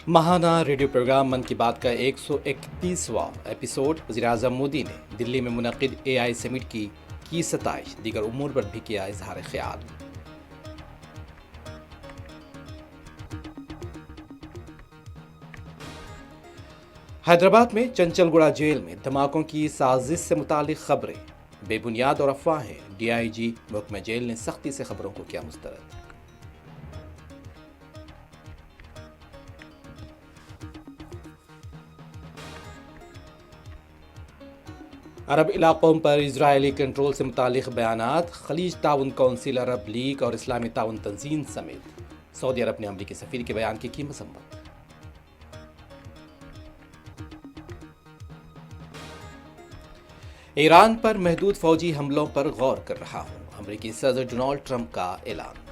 ماہانہ radio programme من کی بات کا 131واں ایپیسوڈ وزیراعظم مودی نے دلی میں منعقد AI سمٹ کی ستائش، دیگر امور پر بھی کیا اظہار خیال۔ حیدرآباد میں چنچل گوڑہ جیل میں دھماکوں کی سازش سے متعلق خبریں بے بنیاد اور افواہیں، DIG محکمہ جیل نے سختی سے خبروں کو کیا مسترد۔ عرب علاقوں پر اسرائیلی کنٹرول سے متعلق بیانات، خلیج تعاون کونسل، عرب لیگ اور اسلامی تعاون تنظیم سمیت سعودی عرب نے امریکی سفیر کے بیان کی مذمت۔ ایران پر محدود فوجی حملوں پر غور کر رہا ہوں، امریکی صدر ڈونلڈ ٹرمپ کا اعلان۔